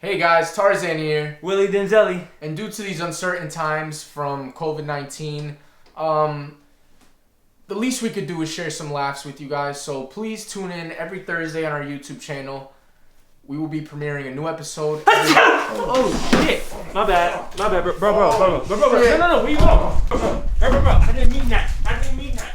Hey guys, Tarzan here. Willy Denzelly. And due to these uncertain times from COVID-19, the least we could do is share some laughs with you guys. So please tune in every Thursday on our YouTube channel. We will be premiering a new episode. Oh shit! My bad, bro. No, where you going? Bro. I didn't mean that.